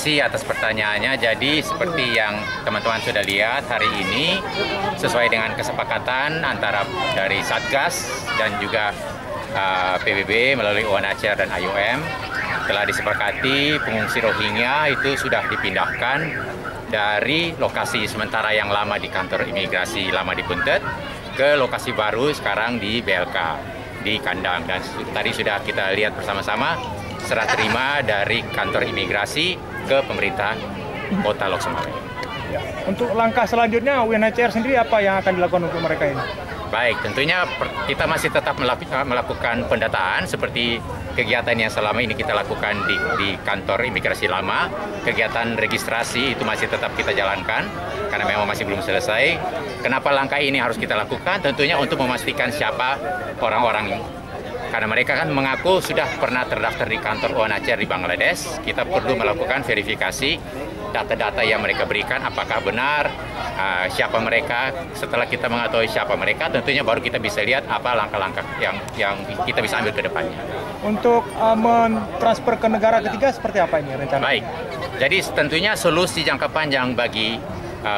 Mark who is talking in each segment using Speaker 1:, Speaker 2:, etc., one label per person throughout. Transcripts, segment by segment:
Speaker 1: kasih atas pertanyaannya. Jadi seperti yang teman-teman sudah lihat hari ini, sesuai dengan kesepakatan antara dari Satgas dan juga PBB melalui UNHCR dan IOM, telah disepakati pengungsi Rohingya itu sudah dipindahkan dari lokasi sementara yang lama di kantor imigrasi lama di Puntet ke lokasi baru sekarang di BLK di Kandang. Dan tadi sudah kita lihat bersama-sama serah terima dari kantor imigrasi ke pemerintah Kota Lok Sumawe.
Speaker 2: Untuk langkah selanjutnya UNHCR sendiri apa yang akan dilakukan untuk mereka ini?
Speaker 1: Baik, tentunya kita masih tetap melakukan pendataan seperti kegiatan yang selama ini kita lakukan di kantor imigrasi lama. Kegiatan registrasi itu masih tetap kita jalankan karena memang masih belum selesai. Kenapa langkah ini harus kita lakukan? Tentunya untuk memastikan siapa orang-orang ini. Karena mereka kan mengaku sudah pernah terdaftar di kantor UNHCR di Bangladesh. Kita perlu melakukan verifikasi data-data yang mereka berikan, apakah benar, siapa mereka. Setelah kita mengetahui siapa mereka, tentunya baru kita bisa lihat apa langkah-langkah yang kita bisa ambil ke depannya.
Speaker 2: Untuk mentransfer ke negara ketiga seperti apa ini rencana?
Speaker 1: Baik, jadi tentunya solusi jangka panjang bagi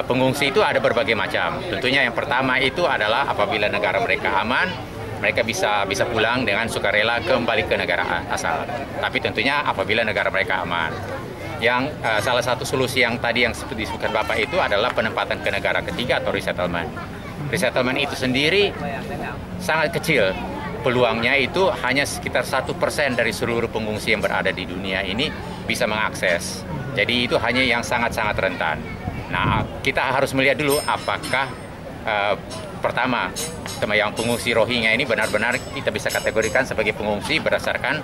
Speaker 1: pengungsi itu ada berbagai macam. Tentunya yang pertama itu adalah apabila negara mereka aman, mereka bisa pulang dengan sukarela kembali ke negara asal. Tapi tentunya apabila negara mereka aman. Yang salah satu solusi yang tadi yang seperti disebutkan Bapak itu adalah penempatan ke negara ketiga atau resettlement. Resettlement itu sendiri sangat kecil. Peluangnya itu hanya sekitar 1% dari seluruh pengungsi yang berada di dunia ini bisa mengakses. Jadi itu hanya yang sangat-sangat rentan. Nah, kita harus melihat dulu apakah pertama, yang pengungsi Rohingya ini benar-benar kita bisa kategorikan sebagai pengungsi berdasarkan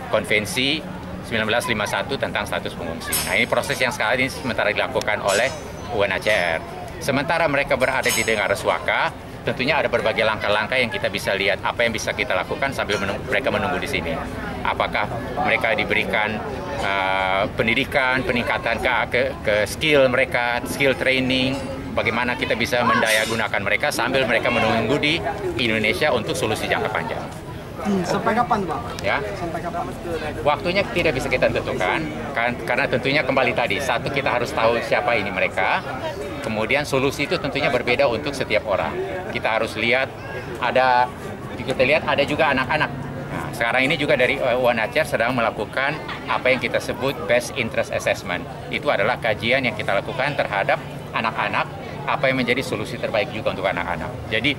Speaker 1: Konvensi 1951 tentang status pengungsi. Nah, ini proses yang sekarang ini sementara dilakukan oleh UNHCR. Sementara mereka berada di negara suaka, tentunya ada berbagai langkah-langkah yang kita bisa lihat apa yang bisa kita lakukan sambil mereka menunggu di sini. Apakah mereka diberikan pendidikan, peningkatan ke skill mereka, skill training, bagaimana kita bisa mendaya gunakan mereka sambil mereka menunggu di Indonesia untuk solusi jangka panjang.
Speaker 3: Sampai kapan, Pak?
Speaker 1: Ya.
Speaker 3: Sampai kapan?
Speaker 1: Waktunya tidak bisa kita tentukan, karena tentunya kembali tadi, satu kita harus tahu siapa ini mereka, kemudian solusi itu tentunya berbeda untuk setiap orang. Kita harus lihat, kita lihat ada juga anak-anak. Nah, sekarang ini juga dari UNHCR sedang melakukan apa yang kita sebut best interest assessment. Itu adalah kajian yang kita lakukan terhadap anak-anak, apa yang menjadi solusi terbaik juga untuk anak-anak. Jadi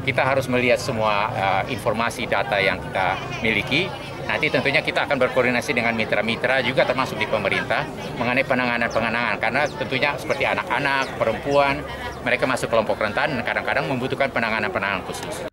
Speaker 1: kita harus melihat semua informasi data yang kita miliki. Nanti tentunya kita akan berkoordinasi dengan mitra-mitra juga termasuk di pemerintah mengenai penanganan karena tentunya seperti anak-anak, perempuan, mereka masuk kelompok rentan dan kadang-kadang membutuhkan penanganan khusus.